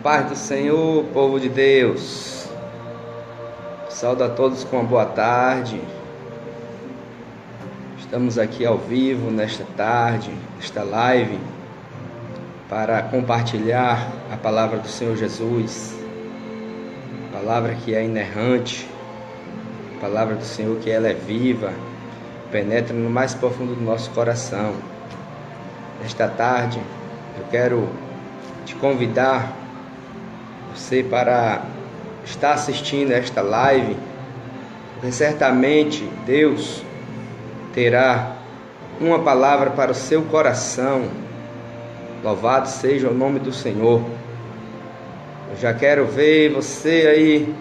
paz do Senhor, povo de Deus. Saúdo a todos com uma boa tarde. Estamos aqui ao vivo nesta tarde, nesta live, para compartilhar a palavra do Senhor Jesus, a palavra que é inerrante, a palavra do Senhor que ela é viva, penetra no mais profundo do nosso coração. Nesta tarde, eu quero te convidar você para estar assistindo esta live, porque certamente Deus terá uma palavra para o seu coração. Louvado seja o nome do Senhor. Eu já quero ver você aí,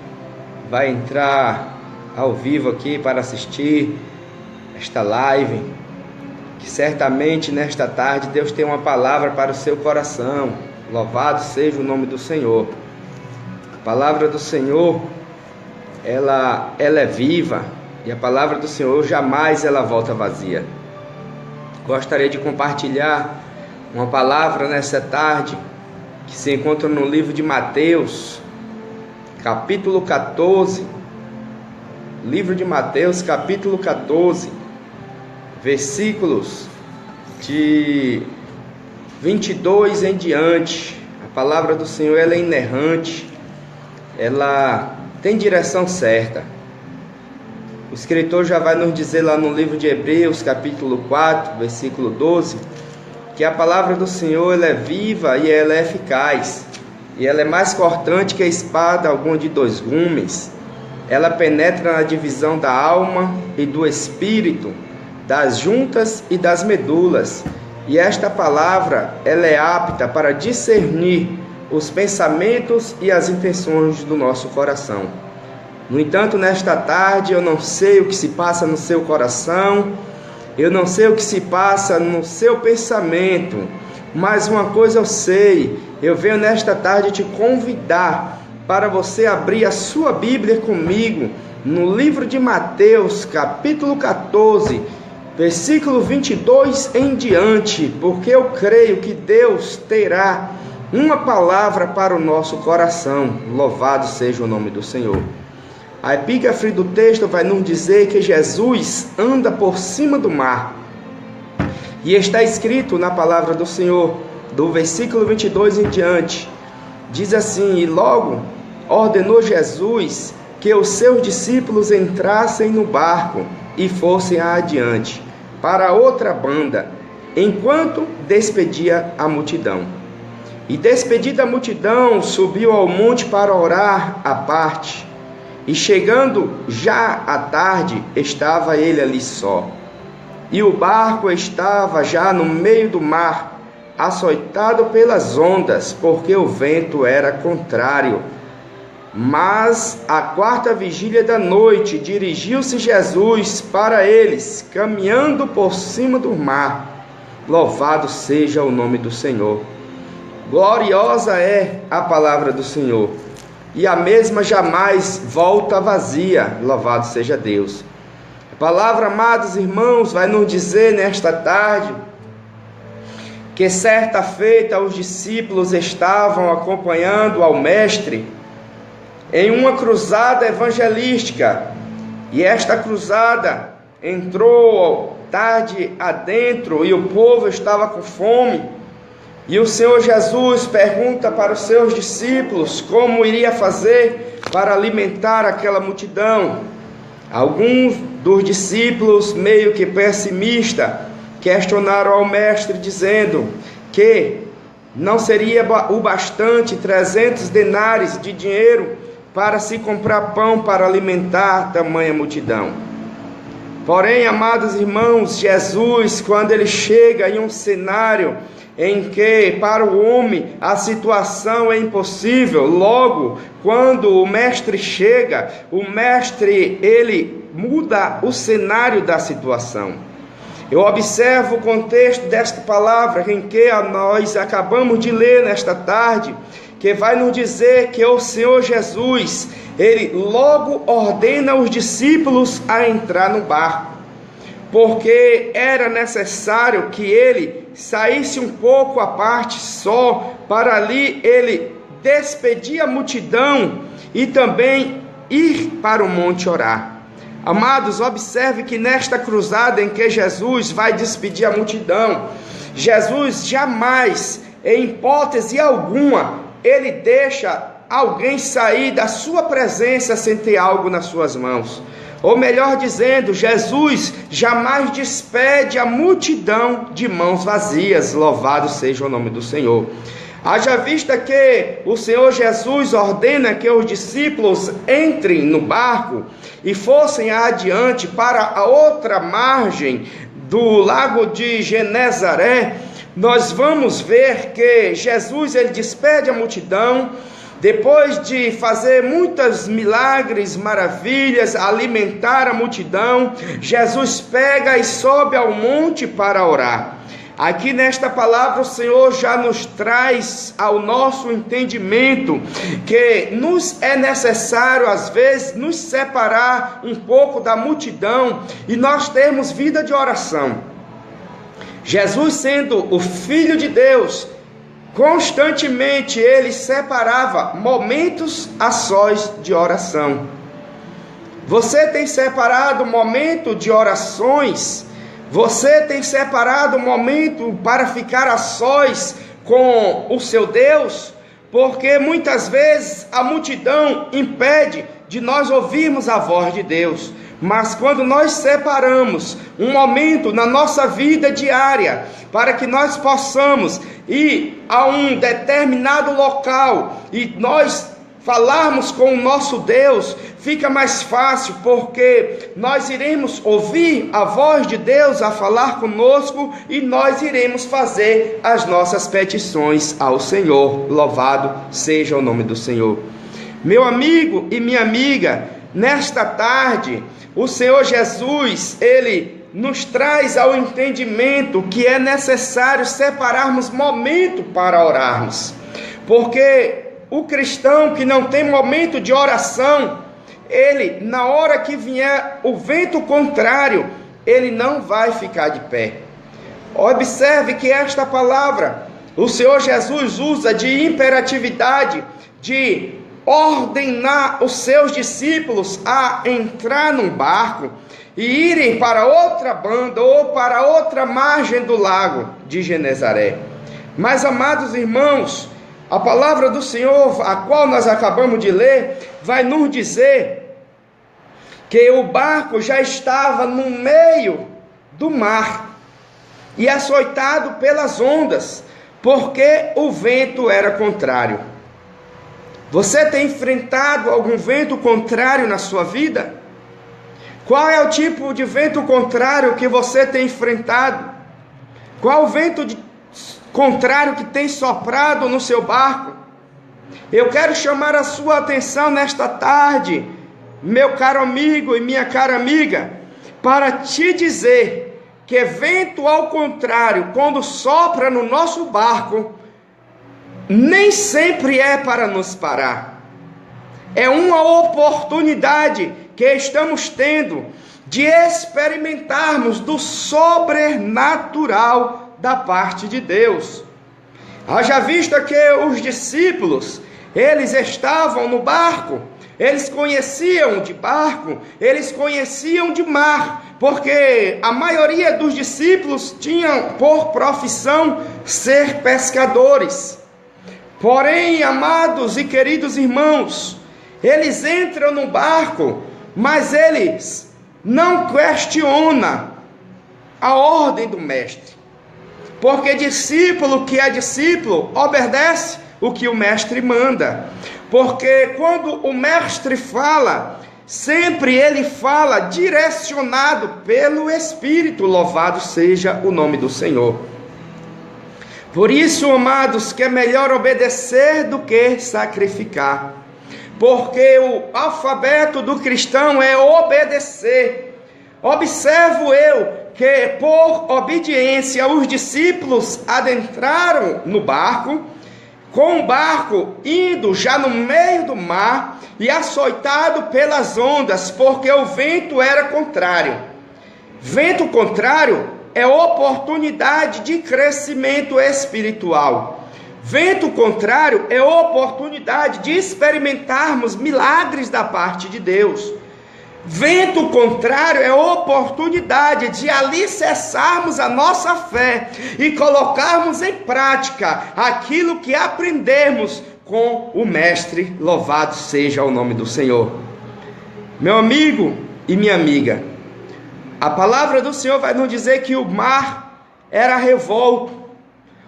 vai entrar ao vivo aqui para assistir esta live, que certamente nesta tarde Deus tem uma palavra para o seu coração. Louvado seja o nome do Senhor. A palavra do Senhor, ela é viva, e a palavra do Senhor jamais ela volta vazia. Gostaria de compartilhar uma palavra nessa tarde, que se encontra no livro de Mateus, capítulo 14, livro de Mateus, capítulo 14, versículos de 22 em diante. A palavra do Senhor ela é inerrante, ela tem direção certa. O escritor já vai nos dizer lá no livro de Hebreus, capítulo 4, versículo 12, que a palavra do Senhor ela é viva e ela é eficaz, e ela é mais cortante que a espada alguma de dois gumes. Ela penetra na divisão da alma e do espírito, das juntas e das medulas, e esta palavra ela é apta para discernir os pensamentos e as intenções do nosso coração. No entanto, nesta tarde eu não sei o que se passa no seu coração, eu não sei o que se passa no seu pensamento, mas uma coisa eu sei, eu venho nesta tarde te convidar para você abrir a sua Bíblia comigo no livro de Mateus, capítulo 14, versículo 22 em diante, porque eu creio que Deus terá uma palavra para o nosso coração. Louvado seja o nome do Senhor. A epígrafe do texto vai nos dizer que Jesus anda por cima do mar. E está escrito na palavra do Senhor, do versículo 22 em diante, diz assim: e logo ordenou Jesus que os seus discípulos entrassem no barco e fossem adiante, para outra banda, enquanto despedia a multidão. E despedida a multidão, subiu ao monte para orar à parte. E chegando já à tarde, estava ele ali só. E o barco estava já no meio do mar, açoitado pelas ondas, porque o vento era contrário. Mas à quarta vigília da noite, dirigiu-se Jesus para eles, caminhando por cima do mar. Louvado seja o nome do Senhor. Gloriosa é a palavra do Senhor, e a mesma jamais volta vazia. Louvado seja Deus. A palavra, amados irmãos, vai nos dizer nesta tarde que certa feita os discípulos estavam acompanhando ao mestre em uma cruzada evangelística, e esta cruzada entrou tarde adentro e o povo estava com fome. E o Senhor Jesus pergunta para os seus discípulos como iria fazer para alimentar aquela multidão. Alguns dos discípulos, meio que pessimistas, questionaram ao mestre, dizendo que não seria o bastante 300 denários de dinheiro para se comprar pão para alimentar tamanha multidão. Porém, amados irmãos, Jesus, quando ele chega em um cenário em que para o homem a situação é impossível, logo, quando o mestre chega, o mestre, ele muda o cenário da situação. Eu observo o contexto desta palavra em que nós acabamos de ler nesta tarde, que vai nos dizer que o Senhor Jesus, ele logo ordena os discípulos a entrar no barco, porque era necessário que ele saísse um pouco à parte só, para ali ele despedir a multidão e também ir para o monte orar. Amados, observe que nesta cruzada em que Jesus vai despedir a multidão, Jesus jamais, em hipótese alguma, ele deixa alguém sair da sua presença sem ter algo nas suas mãos. Ou melhor dizendo, Jesus jamais despede a multidão de mãos vazias. Louvado seja o nome do Senhor. Haja vista que o Senhor Jesus ordena que os discípulos entrem no barco e fossem adiante para a outra margem do lago de Genezaré. Nós vamos ver que Jesus ele despede a multidão, depois de fazer muitos milagres, maravilhas, alimentar a multidão, Jesus pega e sobe ao monte para orar. Aqui nesta palavra o Senhor já nos traz ao nosso entendimento que nos é necessário às vezes nos separar um pouco da multidão e nós termos vida de oração. Jesus, sendo o Filho de Deus, constantemente ele separava momentos a sós de oração. Você tem separado momento de orações? Você tem separado um momento para ficar a sós com o seu Deus? Porque muitas vezes a multidão impede de nós ouvirmos a voz de Deus. Mas quando nós separamos um momento na nossa vida diária, para que nós possamos ir a um determinado local e nós falarmos com o nosso Deus, fica mais fácil, porque nós iremos ouvir a voz de Deus a falar conosco e nós iremos fazer as nossas petições ao Senhor. Louvado seja o nome do Senhor. Meu amigo e minha amiga, nesta tarde, o Senhor Jesus, ele nos traz ao entendimento que é necessário separarmos momento para orarmos, porque o cristão que não tem momento de oração, ele, na hora que vier o vento contrário, ele não vai ficar de pé. Observe que esta palavra, o Senhor Jesus usa de imperatividade, de ordenar os seus discípulos a entrar num barco e irem para outra banda ou para outra margem do lago de Genezaré. Mas, amados irmãos, a palavra do Senhor, a qual nós acabamos de ler, vai nos dizer que o barco já estava no meio do mar e açoitado pelas ondas, porque o vento era contrário. Você tem enfrentado algum vento contrário na sua vida? Qual é o tipo de vento contrário que você tem enfrentado? Qual o vento contrário que tem soprado no seu barco? Eu quero chamar a sua atenção nesta tarde, meu caro amigo e minha cara amiga, para te dizer que vento ao contrário, quando sopra no nosso barco, nem sempre é para nos parar. É uma oportunidade que estamos tendo de experimentarmos do sobrenatural da parte de Deus. Haja vista que os discípulos, eles estavam no barco, eles conheciam de barco, eles conheciam de mar, porque a maioria dos discípulos tinham por profissão ser pescadores. Porém, amados e queridos irmãos, eles entram no barco, mas eles não questionam a ordem do mestre. Porque discípulo que é discípulo, obedece o que o mestre manda. Porque quando o mestre fala, sempre ele fala direcionado pelo Espírito. Louvado seja o nome do Senhor. Por isso, amados, que é melhor obedecer do que sacrificar. Porque o alfabeto do cristão é obedecer. Observo eu que por obediência os discípulos adentraram no barco, com o barco indo já no meio do mar e açoitado pelas ondas, porque o vento era contrário. Vento contrário é oportunidade de crescimento espiritual. Vento contrário é oportunidade de experimentarmos milagres da parte de Deus. Vento contrário é oportunidade de alicerçarmos a nossa fé e colocarmos em prática aquilo que aprendemos com o Mestre. Louvado seja o nome do Senhor. Meu amigo e minha amiga, a palavra do Senhor vai nos dizer que o mar era revolto,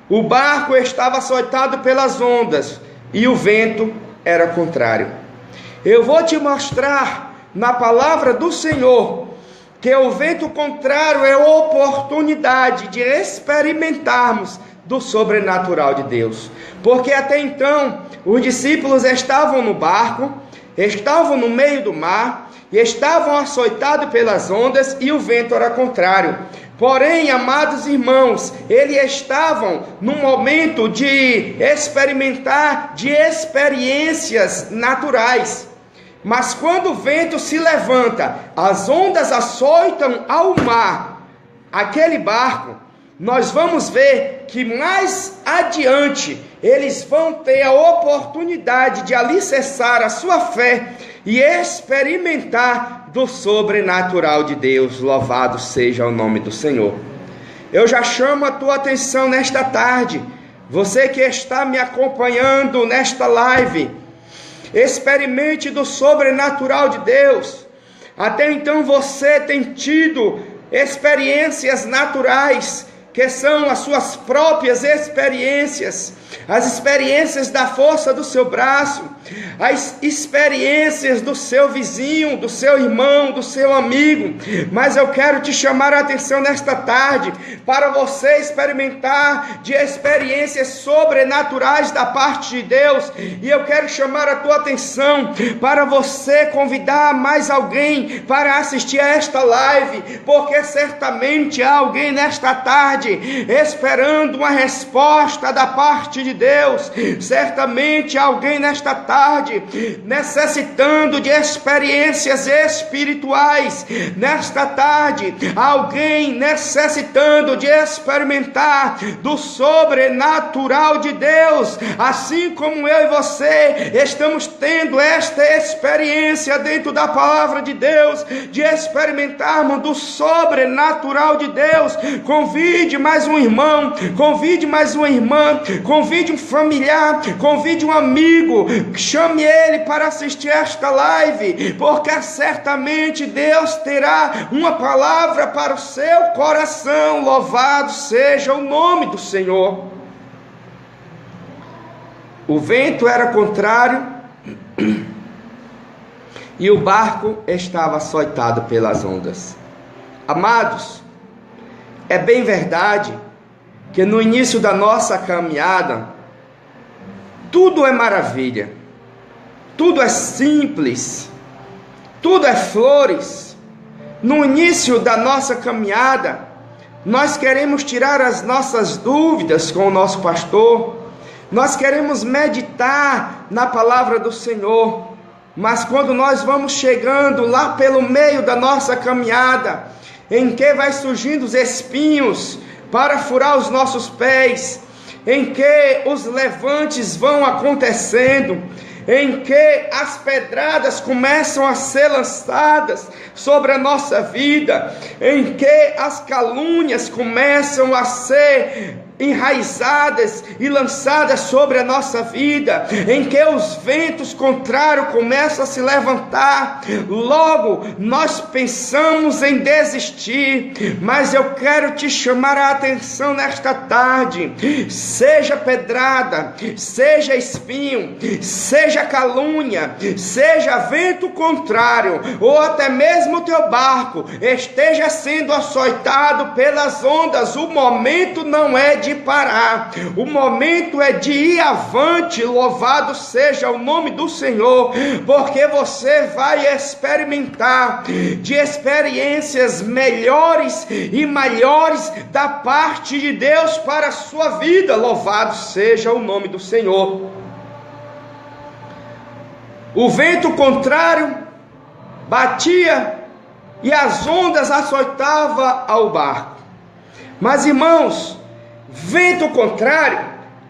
o barco estava açoitado pelas ondas e o vento era contrário. Eu vou te mostrar na palavra do Senhor que o vento contrário é oportunidade de experimentarmos do sobrenatural de Deus, porque até então os discípulos estavam no barco, estavam no meio do mar e estavam açoitados pelas ondas e o vento era contrário. Porém, amados irmãos, eles estavam num momento de experimentar de experiências naturais. Mas quando o vento se levanta, as ondas açoitam ao mar, aquele barco, nós vamos ver que mais adiante eles vão ter a oportunidade de alicerçar a sua fé e experimentar do sobrenatural de Deus. Louvado seja o nome do Senhor. Eu já chamo a tua atenção nesta tarde, você que está me acompanhando nesta live, experimente do sobrenatural de Deus. Até então você tem tido experiências naturais, que são as suas próprias experiências, as experiências da força do seu braço, as experiências do seu vizinho, do seu irmão, do seu amigo. Mas eu quero te chamar a atenção nesta tarde, para você experimentar de experiências sobrenaturais da parte de Deus. E eu quero chamar a tua atenção, para você convidar mais alguém para assistir a esta live, porque certamente há alguém nesta tarde esperando uma resposta da parte de Deus. Certamente alguém nesta tarde necessitando de experiências espirituais. Nesta tarde alguém necessitando de experimentar do sobrenatural de Deus, assim como eu e você estamos tendo esta experiência dentro da palavra de Deus, de experimentarmos do sobrenatural de Deus. Convide mais um irmão, convide mais uma irmã, convide um familiar, convide um amigo, chame ele para assistir esta live, porque certamente Deus terá uma palavra para o seu coração. Louvado seja o nome do Senhor. O vento era contrário e o barco estava açoitado pelas ondas. Amados, é bem verdade que no início da nossa caminhada, tudo é maravilha, tudo é simples, tudo é flores. No início da nossa caminhada, nós queremos tirar as nossas dúvidas com o nosso pastor, nós queremos meditar na palavra do Senhor, mas quando nós vamos chegando lá pelo meio da nossa caminhada, em que vai surgindo os espinhos para furar os nossos pés, em que os levantes vão acontecendo, em que as pedradas começam a ser lançadas sobre a nossa vida, em que as calúnias começam a ser enraizadas e lançadas sobre a nossa vida, em que os ventos contrários começam a se levantar, logo nós pensamos em desistir. Mas eu quero te chamar a atenção nesta tarde: seja pedrada, seja espinho, seja calúnia, seja vento contrário, ou até mesmo o teu barco esteja sendo açoitado pelas ondas, o momento não é de parar, o momento é de ir avante. Louvado seja o nome do Senhor, porque você vai experimentar de experiências melhores e maiores da parte de Deus para a sua vida. Louvado seja o nome do Senhor. O vento contrário batia e as ondas açoitavam ao barco. Mas, irmãos, vento contrário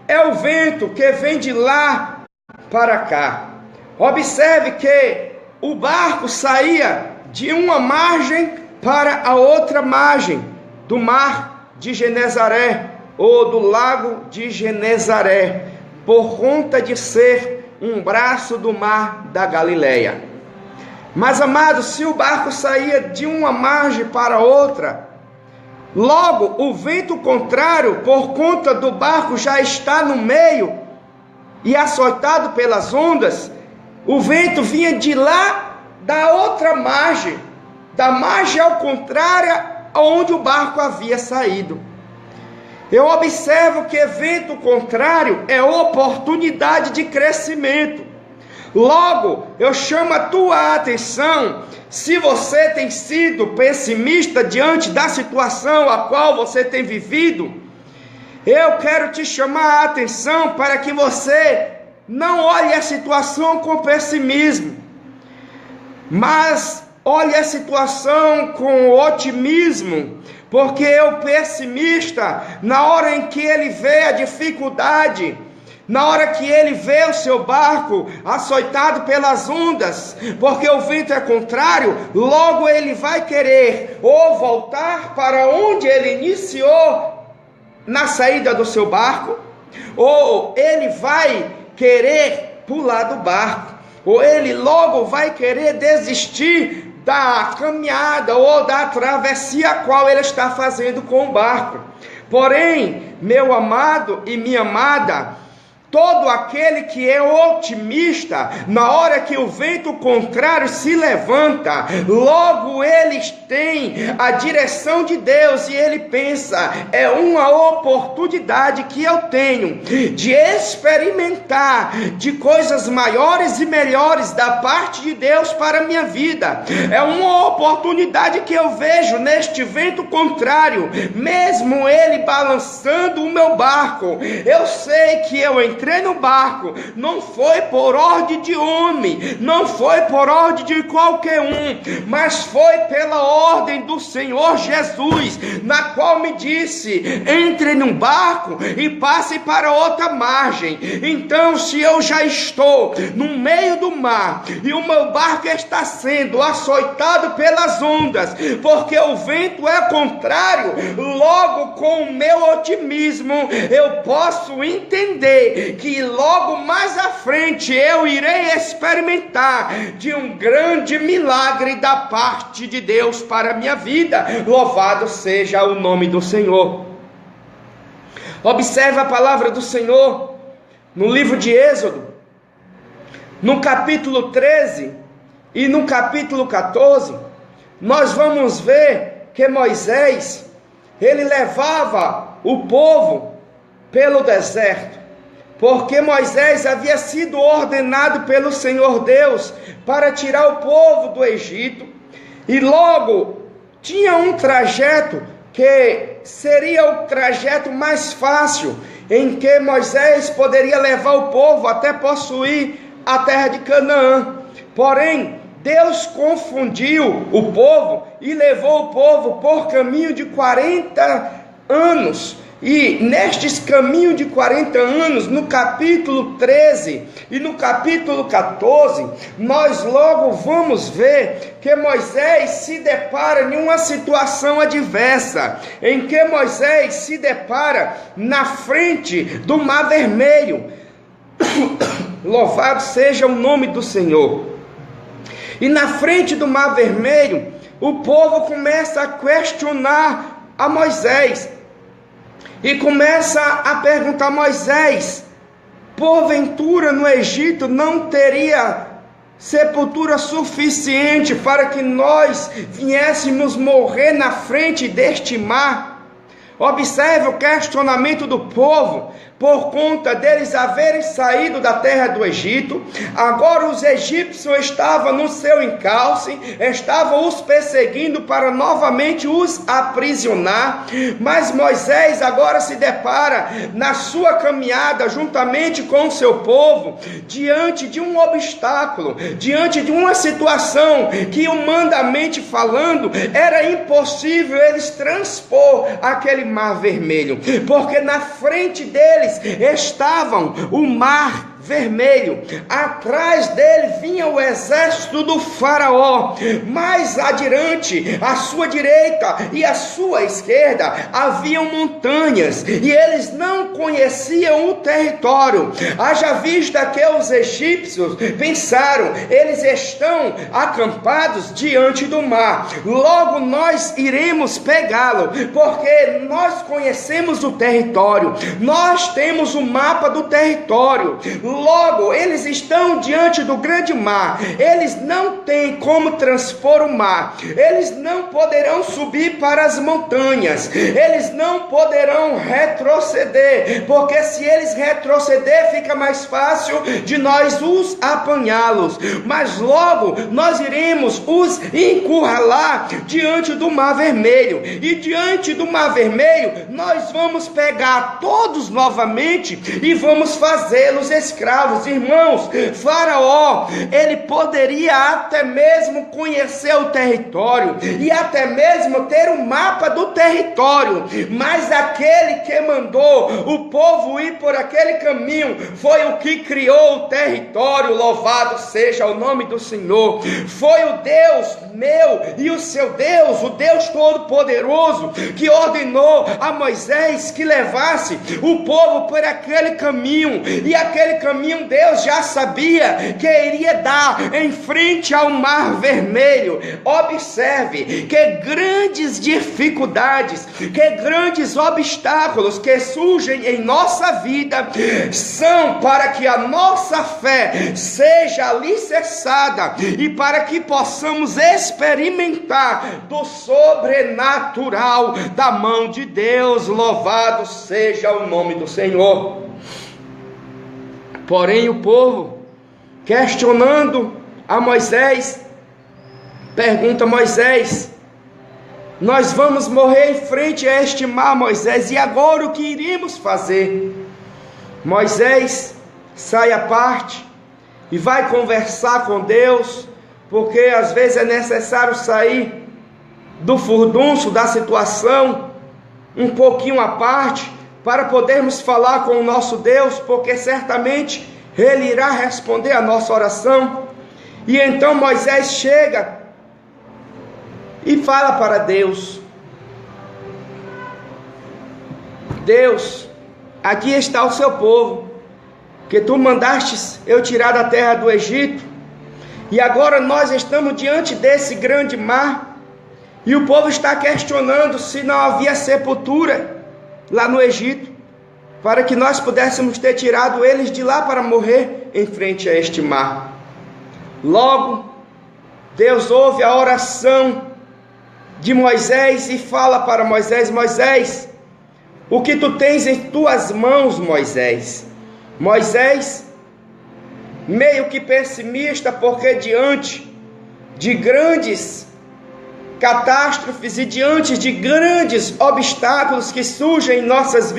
é o vento que vem de lá para cá. Observe que o barco saía de uma margem para a outra margem do mar de Genezaré, ou do lago de Genezaré, por conta de ser um braço do mar da Galileia. Mas, amados, se o barco saía de uma margem para outra, logo o vento contrário, por conta do barco já está no meio e açoitado pelas ondas, o vento vinha de lá da outra margem, da margem ao contrário onde o barco havia saído. Eu observo que vento contrário é oportunidade de crescimento. Logo, eu chamo a tua atenção, se você tem sido pessimista diante da situação a qual você tem vivido, eu quero te chamar a atenção para que você não olhe a situação com pessimismo, mas olhe a situação com otimismo, porque o pessimista, na hora em que ele vê a dificuldade, na hora que ele vê o seu barco açoitado pelas ondas, porque o vento é contrário, logo ele vai querer ou voltar para onde ele iniciou na saída do seu barco, ou ele vai querer pular do barco, ou ele logo vai querer desistir da caminhada ou da travessia a qual ele está fazendo com o barco. Porém, meu amado e minha amada, todo aquele que é otimista, na hora que o vento contrário se levanta, logo ele tem a direção de Deus e ele pensa, é uma oportunidade que eu tenho de experimentar de coisas maiores e melhores da parte de Deus para a minha vida. É uma oportunidade que eu vejo neste vento contrário, mesmo ele balançando o meu barco. Eu sei que eu entrei no barco, não foi por ordem de homem, não foi por ordem de qualquer um, mas foi pela ordem do Senhor Jesus, na qual me disse, entre num barco e passe para outra margem. Então, se eu já estou no meio do mar, e o meu barco está sendo açoitado pelas ondas, porque o vento é contrário, logo com o meu otimismo, eu posso entender que logo mais à frente eu irei experimentar de um grande milagre da parte de Deus para a minha vida. Louvado seja o nome do Senhor. Observe a palavra do Senhor no livro de Êxodo, no capítulo 13 e no capítulo 14, nós vamos ver que Moisés, ele levava o povo pelo deserto, porque Moisés havia sido ordenado pelo Senhor Deus para tirar o povo do Egito, e logo tinha um trajeto que seria o trajeto mais fácil, em que Moisés poderia levar o povo até possuir a terra de Canaã. Porém, Deus confundiu o povo e levou o povo por caminho de 40 anos. E nestes caminhos de 40 anos, no capítulo 13 e no capítulo 14, nós logo vamos ver que Moisés se depara em uma situação adversa, em que Moisés se depara na frente do Mar Vermelho. Louvado seja o nome do Senhor. E na frente do Mar Vermelho, o povo começa a questionar a Moisés. E começa a perguntar a Moisés, porventura no Egito não teria sepultura suficiente para que nós viéssemos morrer na frente deste mar? Observe o questionamento do povo, por conta deles haverem saído da terra do Egito. Agora os egípcios estavam no seu encalce, estavam os perseguindo para novamente os aprisionar. Mas Moisés agora se depara na sua caminhada juntamente com o seu povo, diante de um obstáculo, diante de uma situação que, humanamente falando, era impossível eles transpor aquele Mar Vermelho, porque na frente deles deles estavam o mar Vermelho, atrás dele vinha o exército do faraó, mais adiante, à sua direita e à sua esquerda, haviam montanhas, e eles não conheciam o território. Haja vista que os egípcios pensaram, eles estão acampados diante do mar, logo nós iremos pegá-lo, porque nós conhecemos o território, nós temos o mapa do território. Logo, eles estão diante do grande mar, eles não têm como transpor o mar, eles não poderão subir para as montanhas, eles não poderão retroceder, porque se eles retroceder, fica mais fácil de nós os apanhá-los, mas logo nós iremos os encurralar diante do mar vermelho, e diante do mar vermelho, nós vamos pegar todos novamente, e vamos fazê-los escravos. Irmãos, Faraó, ele poderia até mesmo conhecer o território, e até mesmo ter um mapa do território, mas aquele que mandou o povo ir por aquele caminho, foi o que criou o território, louvado seja o nome do Senhor, foi o Deus meu e o seu Deus, o Deus Todo-Poderoso, que ordenou a Moisés que levasse o povo por aquele caminho, e aquele caminho Deus já sabia que iria dar em frente ao mar vermelho. Observe que grandes dificuldades, que grandes obstáculos que surgem em nossa vida são para que a nossa fé seja alicerçada e para que possamos experimentar do sobrenatural da mão de Deus. Louvado seja o nome do Senhor. Porém, o povo, questionando a Moisés, pergunta a Moisés: nós vamos morrer em frente a este mar, Moisés, e agora o que iremos fazer? Moisés sai à parte e vai conversar com Deus, porque às vezes é necessário sair do furdunço da situação, um pouquinho à parte, para podermos falar com o nosso Deus, porque certamente Ele irá responder a nossa oração. E então Moisés chega e fala para Deus: Deus, aqui está o seu povo, que tu mandastes eu tirar da terra do Egito, e agora nós estamos diante desse grande mar, e o povo está questionando se não havia sepultura lá no Egito, para que nós pudéssemos ter tirado eles de lá para morrer em frente a este mar. Logo, Deus ouve a oração de Moisés e fala para Moisés: Moisés, o que tu tens em tuas mãos, Moisés? Moisés, meio que pessimista, porque diante de grandes catástrofes e diante de grandes obstáculos que surgem em nossas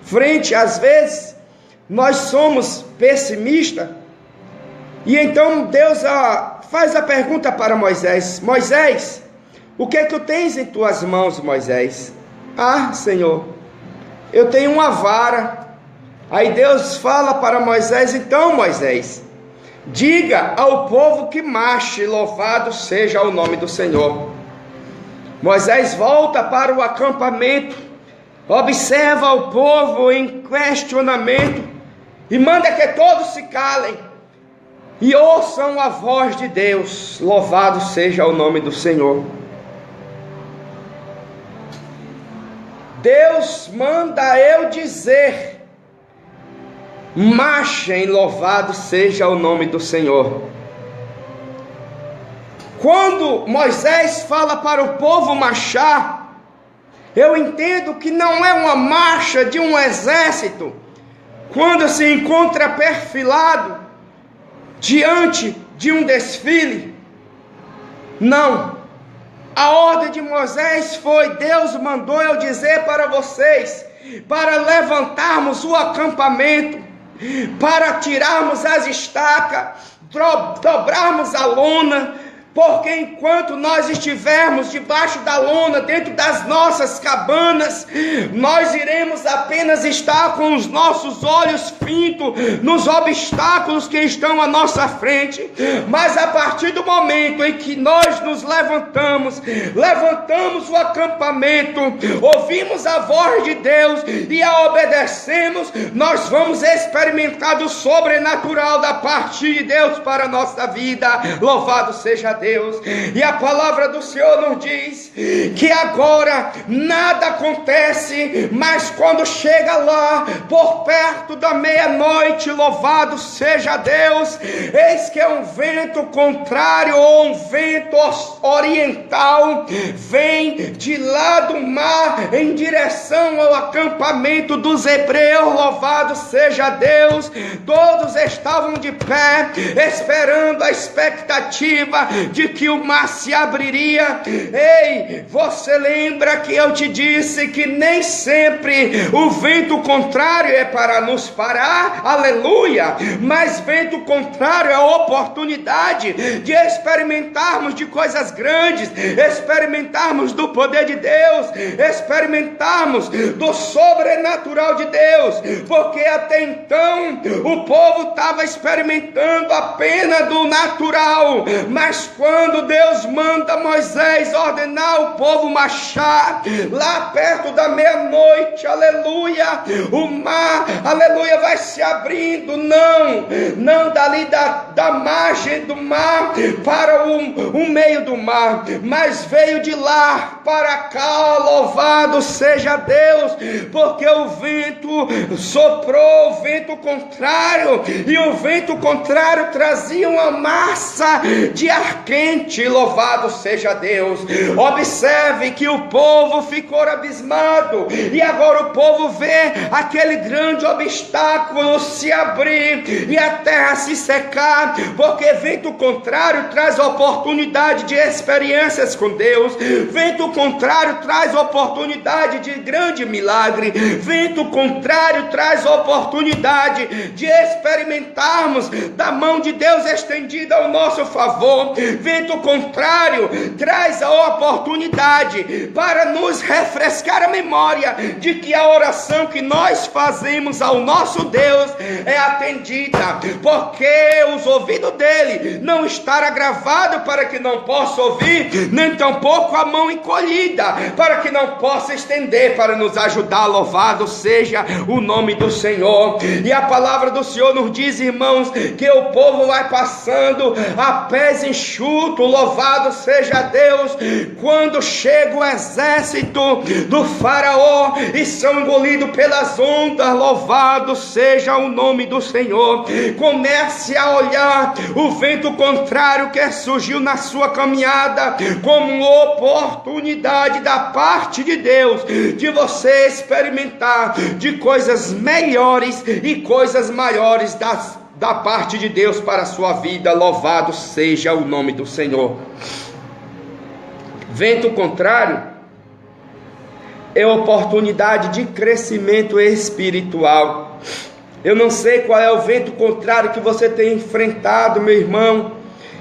frente, às vezes nós somos pessimistas, e então Deus faz a pergunta para Moisés: Moisés, o que é que tu tens em tuas mãos, Moisés? Ah, Senhor, eu tenho uma vara. Aí Deus fala para Moisés: então, Moisés, diga ao povo que marche, louvado seja o nome do Senhor. Moisés volta para o acampamento, observa o povo em questionamento e manda que todos se calem e ouçam a voz de Deus. Louvado seja o nome do Senhor. Deus manda eu dizer: marchem, louvado seja o nome do Senhor. Quando Moisés fala para o povo marchar, eu entendo que não é uma marcha de um exército, quando se encontra perfilado diante de um desfile. Não, a ordem de Moisés foi: Deus mandou eu dizer para vocês, para levantarmos o acampamento, para tirarmos as estacas, dobrarmos a lona, porque enquanto nós estivermos debaixo da lona, dentro das nossas cabanas, nós iremos apenas estar com os nossos olhos fintos nos obstáculos que estão à nossa frente. Mas a partir do momento em que nós nos levantamos o acampamento, ouvimos a voz de Deus e a obedecemos, nós vamos experimentar do sobrenatural da parte de Deus para a nossa vida. Louvado seja Deus. E a palavra do Senhor nos diz que agora nada acontece, mas quando chega lá por perto da meia-noite, louvado seja Deus, eis que é um vento contrário, ou um vento oriental, vem de lá do mar em direção ao acampamento dos hebreus. Louvado seja Deus. Todos estavam de pé, esperando a expectativa de que o mar se abriria. Ei, você lembra que eu te disse que nem sempre o vento contrário é para nos parar? Aleluia! Mas vento contrário é a oportunidade de experimentarmos de coisas grandes, experimentarmos do poder de Deus, experimentarmos do sobrenatural de Deus, porque até então o povo estava experimentando apenas do natural, mas quando Deus manda Moisés ordenar o povo marchar, lá perto da meia-noite, aleluia, o mar, aleluia, vai se abrindo, não dali da margem do mar para o meio do mar, mas veio de lá para cá. Louvado seja Deus, porque o vento soprou, o vento contrário, e o vento contrário trazia uma massa de ar quente. Louvado seja Deus. Observe que o povo ficou abismado, e agora o povo vê aquele grande obstáculo se abrir e a terra se secar, porque vento contrário traz oportunidade de experiências com Deus, vento contrário traz oportunidade de grande milagre, vento contrário traz oportunidade de experimentarmos da mão de Deus estendida ao nosso favor, vento contrário traz a oportunidade para nos refrescar a memória de que a oração que nós fazemos ao nosso Deus é atendida, porque os ouvidos dele não estará gravado para que não possa ouvir, nem tampouco a mão encolhida para que não possa estender para nos ajudar. Louvado seja o nome do Senhor. E a palavra do Senhor nos diz, irmãos, que o povo vai passando a pés enxutos. Louvado seja Deus. Quando chega o exército do faraó e são engolidos pelas ondas, louvado seja o nome do Senhor. Comece a olhar o vento contrário que surgiu na sua caminhada como uma oportunidade da parte de Deus de você experimentar de coisas melhores e coisas maiores da parte de Deus para a sua vida. Louvado seja o nome do Senhor. Vento contrário é oportunidade de crescimento espiritual. Eu não sei qual é o vento contrário que você tem enfrentado, meu irmão.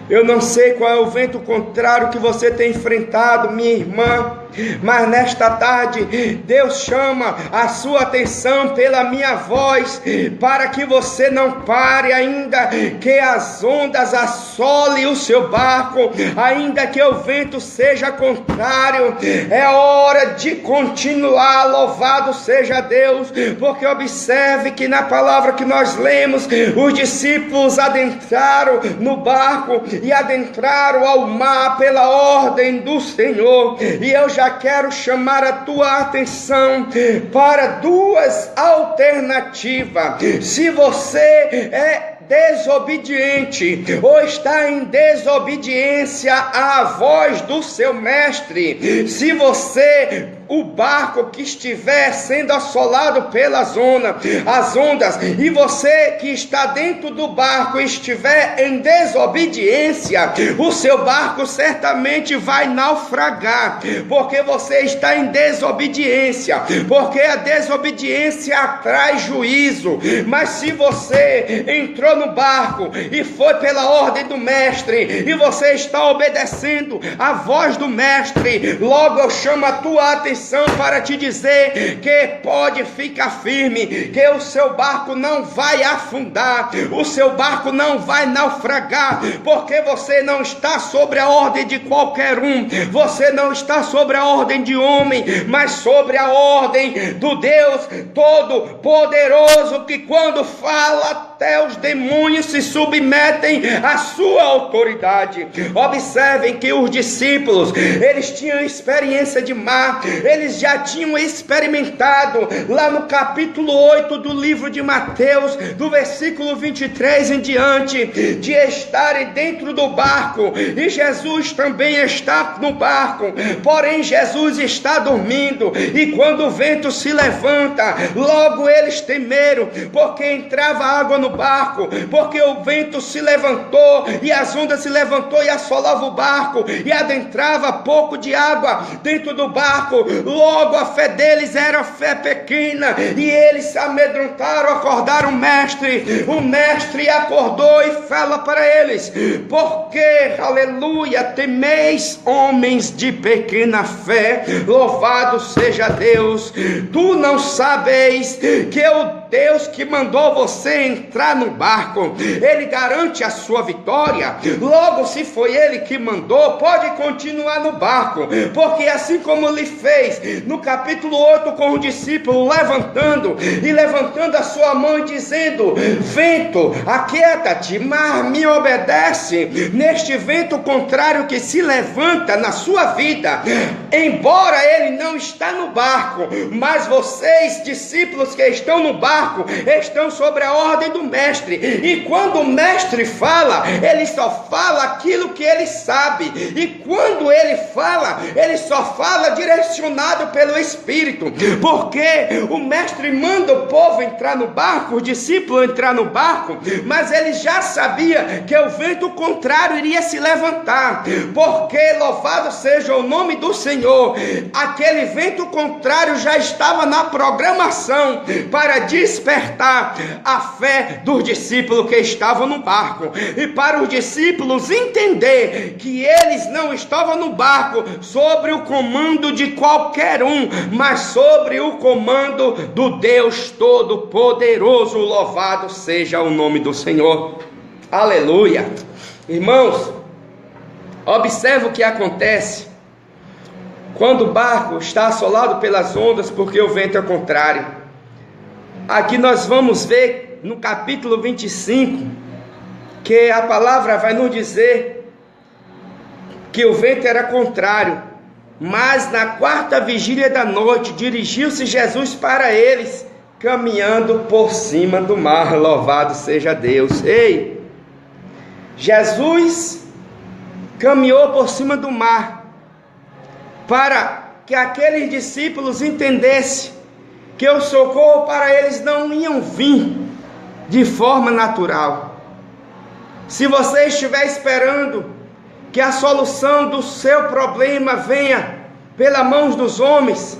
Eu não sei qual é o vento contrário que você tem enfrentado, minha irmã. Mas nesta tarde Deus chama a sua atenção pela minha voz, para que você não pare, ainda que as ondas assolem o seu barco, ainda que o vento seja contrário. É hora de continuar. Louvado seja Deus, porque observe que na palavra que nós lemos, os discípulos adentraram no barco e adentraram ao mar pela ordem do Senhor. E eu já quero chamar a tua atenção para duas alternativas. Se você é desobediente ou está em desobediência à voz do seu mestre, se você o barco que estiver sendo assolado pelas ondas, e você que está dentro do barco estiver em desobediência, o seu barco certamente vai naufragar, porque você está em desobediência, porque a desobediência traz juízo. Mas se você entrou no barco e foi pela ordem do mestre, e você está obedecendo a voz do mestre, logo eu chamo a tua atenção para te dizer que pode ficar firme, que o seu barco não vai afundar, o seu barco não vai naufragar, porque você não está sobre a ordem de qualquer um, você não está sobre a ordem de homem, mas sobre a ordem do Deus Todo-Poderoso, que quando fala até os demônios se submetem à sua autoridade. Observem que os discípulos, eles tinham experiência de mar, eles já tinham experimentado lá no capítulo 8 do livro de Mateus, do versículo 23 em diante, de estarem dentro do barco, e Jesus também está no barco, porém Jesus está dormindo, e quando o vento se levanta, logo eles temeram, porque entrava água no barco, porque o vento se levantou, e as ondas se levantou e assolava o barco, e adentrava pouco de água dentro do barco. Logo a fé deles era fé pequena, e eles se amedrontaram, acordaram o mestre acordou e fala para eles: porque, aleluia, temeis homens de pequena fé, louvado seja Deus. Tu não sabes que o Deus que mandou você entrar no barco, Ele garante a sua vitória. Logo, se foi Ele que mandou, pode continuar no barco, porque assim como Ele fez no capítulo 8 com o discípulo, levantando a sua mão e dizendo: vento, aquieta-te, mar, me obedece. Neste vento contrário que se levanta na sua vida, embora ele não está no barco, mas vocês, discípulos que estão no barco, estão sobre a ordem do mestre, e quando o mestre fala, ele só fala aquilo que ele sabe, e quando ele fala, ele só fala direcionado pelo Espírito, porque o mestre manda o povo entrar no barco, o discípulo entrar no barco, mas ele já sabia que o vento contrário iria se levantar, porque louvado seja o nome do Senhor, aquele vento contrário já estava na programação para despertar a fé dos discípulos que estavam no barco, e para os discípulos entender que eles não estavam no barco sobre o comando de qualquer um, mas sobre o comando do Deus Todo-Poderoso. Louvado seja o nome do Senhor. Aleluia. Irmãos, observe o que acontece quando o barco está assolado pelas ondas, porque o vento é contrário. Aqui nós vamos ver no capítulo 25, que a palavra vai nos dizer que o vento era contrário, mas na quarta vigília da noite, dirigiu-se Jesus para eles, caminhando por cima do mar. Louvado seja Deus. Ei, Jesus caminhou por cima do mar, para que aqueles discípulos entendessem que o socorro para eles não iam vir de forma natural. Se você estiver esperando que a solução do seu problema venha pelas mãos dos homens,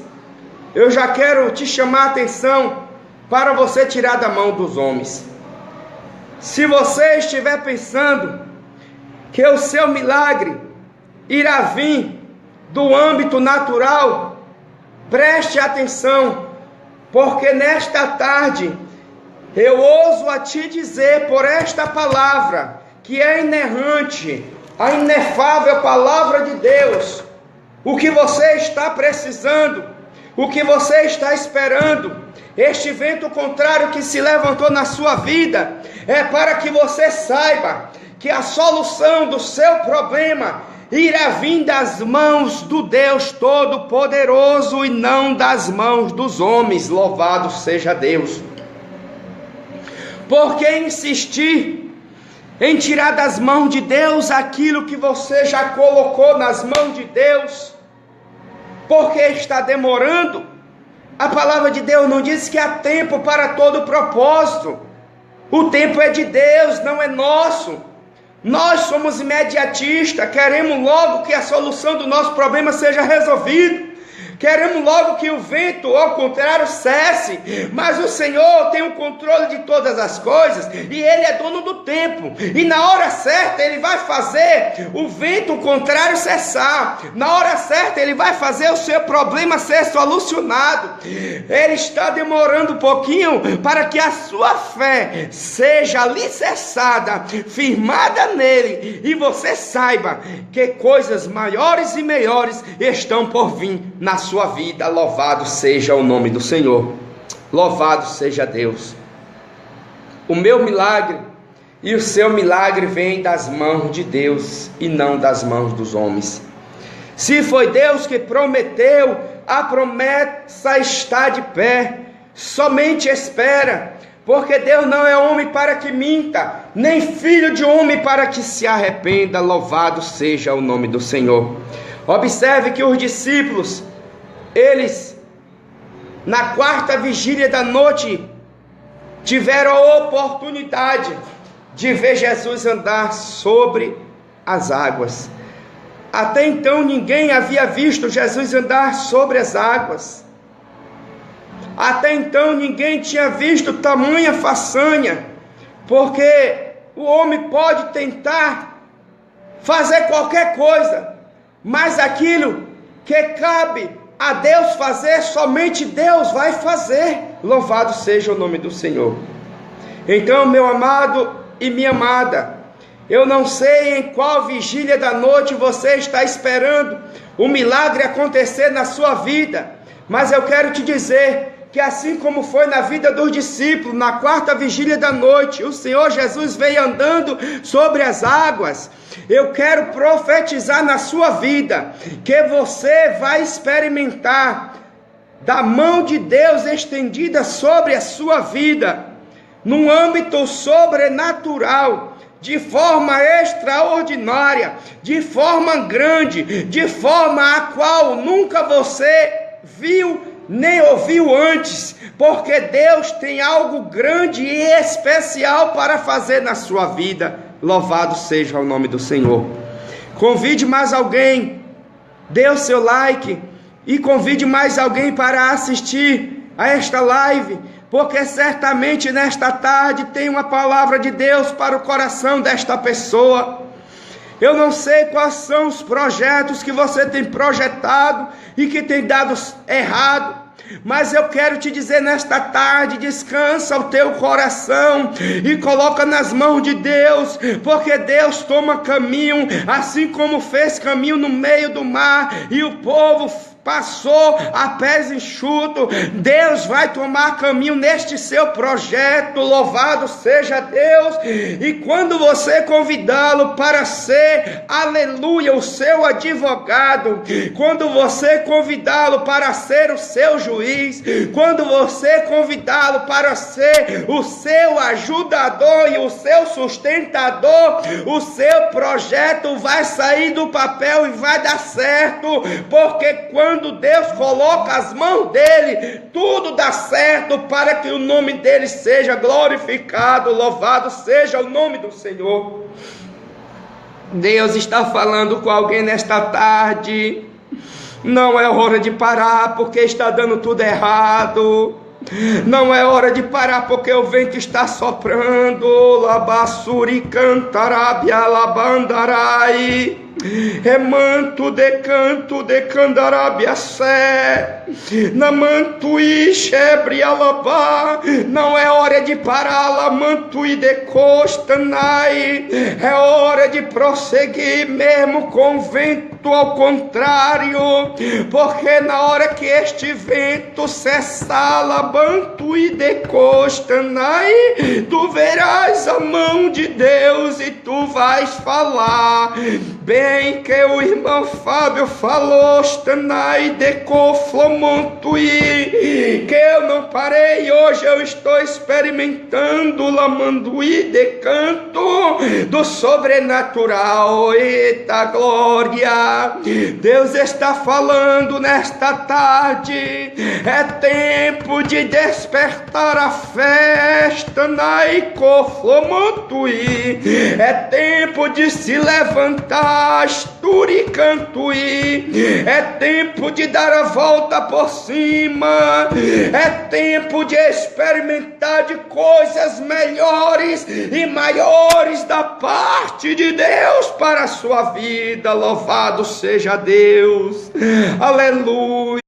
eu já quero te chamar a atenção para você tirar da mão dos homens. Se você estiver pensando que o seu milagre irá vir do âmbito natural, preste atenção, porque nesta tarde eu ouso a te dizer por esta palavra, que é inerrante, a inefável palavra de Deus, o que você está precisando, o que você está esperando, este vento contrário que se levantou na sua vida, é para que você saiba que a solução do seu problema irá vir das mãos do Deus Todo-Poderoso e não das mãos dos homens. Louvado seja Deus. Por que insistir em tirar das mãos de Deus aquilo que você já colocou nas mãos de Deus? porque está demorando. A palavra de Deus não diz que há tempo para todo propósito. O tempo é de Deus, não é nosso. Nós somos imediatistas, queremos logo que a solução do nosso problema seja resolvida. Queremos logo que o vento, ao contrário, cesse. Mas o Senhor tem o controle de todas as coisas. E Ele é dono do tempo. E na hora certa Ele vai fazer o vento, o contrário, cessar. Na hora certa Ele vai fazer o seu problema ser solucionado. Ele está demorando um pouquinho para que a sua fé seja alicerçada, firmada nele. E você saiba que coisas maiores e melhores estão por vir na sua vida. Louvado seja o nome do Senhor. Louvado seja Deus. O meu milagre e o seu milagre vem das mãos de Deus e não das mãos dos homens. Se foi Deus que prometeu, a promessa está de pé. Somente espera, porque Deus não é homem para que minta, nem filho de homem para que se arrependa. Louvado seja o nome do Senhor. Observe que os discípulos, eles, na quarta vigília da noite, tiveram a oportunidade de ver Jesus andar sobre as águas. Até então ninguém havia visto Jesus andar sobre as águas. Até então ninguém tinha visto tamanha façanha, porque o homem pode tentar fazer qualquer coisa, mas aquilo que cabe a Deus fazer, somente Deus vai fazer. Louvado seja o nome do Senhor. Então, meu amado e minha amada, eu não sei em qual vigília da noite você está esperando o milagre acontecer na sua vida, mas eu quero te dizer que assim como foi na vida dos discípulos, na quarta vigília da noite, o Senhor Jesus veio andando sobre as águas. Eu quero profetizar na sua vida, que você vai experimentar da mão de Deus estendida sobre a sua vida, num âmbito sobrenatural, de forma extraordinária, de forma grande, de forma a qual nunca você viu nem ouviu antes, porque Deus tem algo grande e especial para fazer na sua vida. Louvado seja o nome do Senhor. Convide mais alguém, dê o seu like e convide mais alguém para assistir a esta live, porque certamente nesta tarde tem uma palavra de Deus para o coração desta pessoa. Eu não sei quais são os projetos que você tem projetado e que tem dado errado, mas eu quero te dizer nesta tarde: descansa o teu coração e coloca nas mãos de Deus, porque Deus toma caminho, assim como fez caminho no meio do mar e o povo passou a pés enxutos. Deus vai tomar caminho neste seu projeto. Louvado seja Deus. E quando você convidá-lo para ser, aleluia, o seu advogado, quando você convidá-lo para ser o seu juiz, quando você convidá-lo para ser o seu ajudador e o seu sustentador, o seu projeto vai sair do papel e vai dar certo, porque quando Deus coloca as mãos dele, tudo dá certo para que o nome dele seja glorificado. Louvado seja o nome do Senhor. Deus está falando com alguém nesta tarde. Não é hora de parar porque está dando tudo errado. Não é hora de parar porque o vento está soprando. Labassuri cantarabia labandarai. Remanto de canto de candarabia sé. Namanto e chebre alabá. Não é hora de parar, lamanto e de costanai. É hora de prosseguir mesmo com o vento ao contrário, porque na hora que este vento cessar, labanto e de costanai, tu verás a mão de Deus e tu vais falar. Bem que o irmão Fábio falou, stanai de coflomontui, que eu não parei, hoje eu estou experimentando lamanduí de canto do sobrenatural. Eita glória! Deus está falando nesta tarde. É tempo de despertar a festa na Icoflomantui. É tempo de se levantar, Asturicantuí. É tempo de dar a volta por cima. É tempo de experimentar de coisas melhores e maiores da parte de Deus para a sua vida. Louvado seja Deus. Aleluia.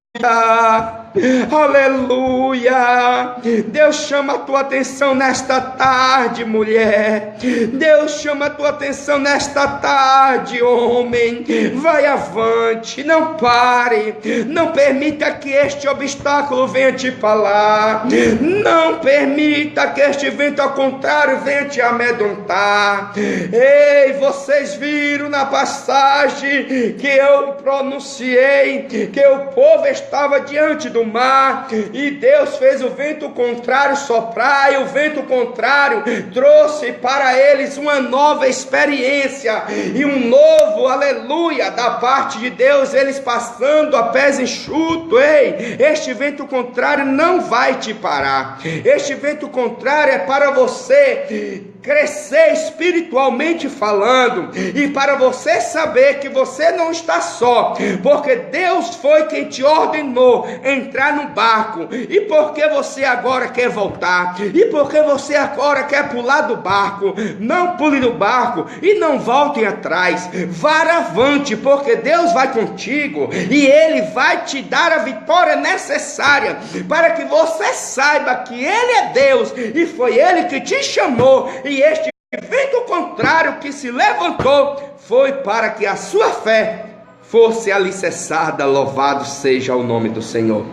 Aleluia. Deus chama a tua atenção nesta tarde, mulher. Deus chama a tua atenção nesta tarde, homem. Vai avante, não pare. Não permita que este obstáculo venha te falar. Não permita que este vento ao contrário venha te amedrontar. Ei, vocês viram na passagem que eu pronunciei que o povo estava diante do mar e Deus fez o vento contrário soprar, e o vento contrário trouxe para eles uma nova experiência e um novo aleluia da parte de Deus, eles passando a pés enxutos. Ei, este vento contrário não vai te parar. Este vento contrário é para você crescer espiritualmente falando, e para você saber que você não está só, porque Deus foi quem te ordenou entrar no barco, e porque você agora quer voltar, e porque você agora quer pular do barco, não pule do barco e não volte atrás, vá avante, porque Deus vai contigo e Ele vai te dar a vitória necessária para que você saiba que Ele é Deus e foi Ele que te chamou. E este vento contrário que se levantou foi para que a sua fé fosse alicerçada. Louvado seja o nome do Senhor.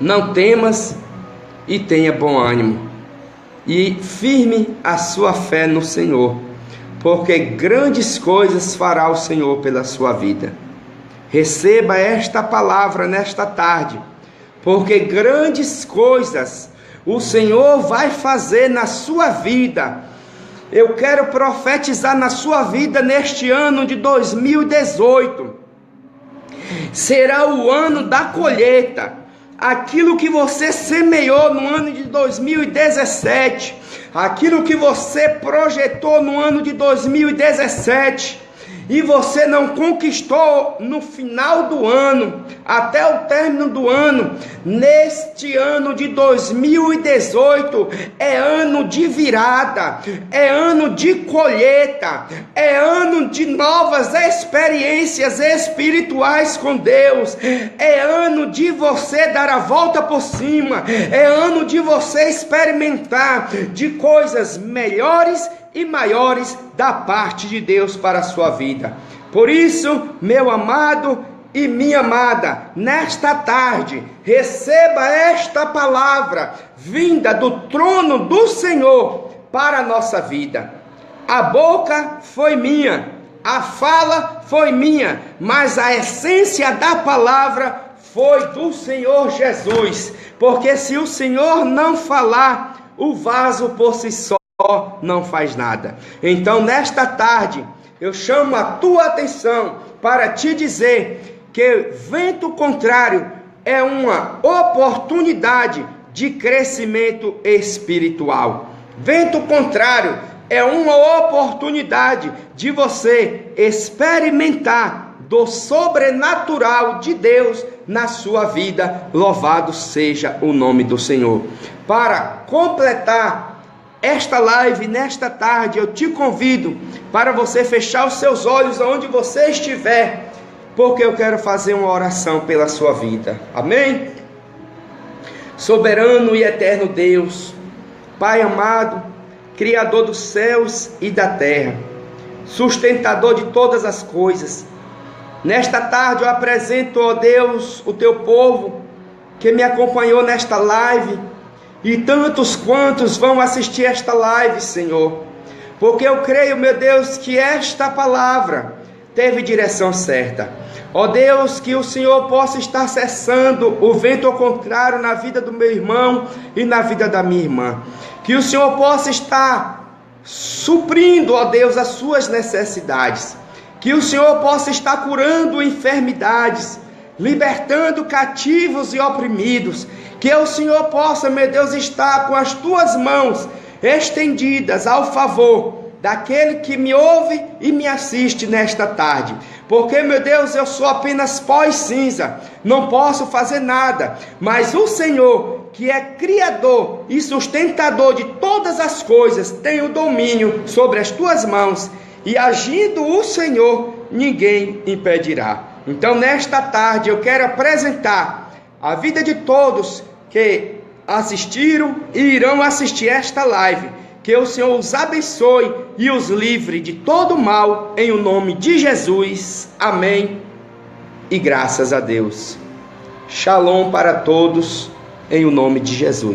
Não temas e tenha bom ânimo, e firme a sua fé no Senhor, porque grandes coisas fará o Senhor pela sua vida. Receba esta palavra nesta tarde, porque grandes coisas o Senhor vai fazer na sua vida. Eu quero profetizar na sua vida neste ano de 2018. Será o ano da colheita. Aquilo que você semeou no ano de 2017, aquilo que você projetou no ano de 2017, e você não conquistou no final do ano, até o término do ano, neste ano de 2018, é ano de virada, é ano de colheita, é ano de novas experiências espirituais com Deus, é ano de você dar a volta por cima, é ano de você experimentar de coisas melhores e maiores da parte de Deus para a sua vida. Por isso, meu amado e minha amada, nesta tarde, receba esta palavra vinda do trono do Senhor para a nossa vida. A boca foi minha, a fala foi minha, mas a essência da palavra foi do Senhor Jesus, porque se o Senhor não falar, o vaso por si só não faz nada. Então nesta tarde eu chamo a tua atenção para te dizer que vento contrário é uma oportunidade de crescimento espiritual. Vento contrário é uma oportunidade de você experimentar do sobrenatural de Deus na sua vida. Louvado seja o nome do Senhor. Para completar esta live nesta tarde, eu te convido para você fechar os seus olhos aonde você estiver, porque eu quero fazer uma oração pela sua vida. Amém? Soberano e eterno Deus, Pai amado, Criador dos céus e da terra, sustentador de todas as coisas, nesta tarde eu apresento, ó Deus, o teu povo que me acompanhou nesta live, e tantos quantos vão assistir esta live, Senhor, porque eu creio, meu Deus, que esta palavra teve direção certa. Ó Deus, que o Senhor possa estar cessando o vento ao contrário na vida do meu irmão e na vida da minha irmã. Que o Senhor possa estar suprindo, ó Deus, as suas necessidades. que o Senhor possa estar curando enfermidades, libertando cativos e oprimidos, que o Senhor possa, meu Deus, estar com as tuas mãos estendidas ao favor daquele que me ouve e me assiste nesta tarde, porque, meu Deus, eu sou apenas pó e cinza, não posso fazer nada, mas o Senhor, que é criador e sustentador de todas as coisas, tem o domínio sobre as tuas mãos, e agindo o Senhor, ninguém impedirá. Então, nesta tarde, eu quero apresentar a vida de todos que assistiram e irão assistir esta live. Que o Senhor os abençoe e os livre de todo mal, em o nome de Jesus. Amém. E graças a Deus. Shalom para todos, em o nome de Jesus.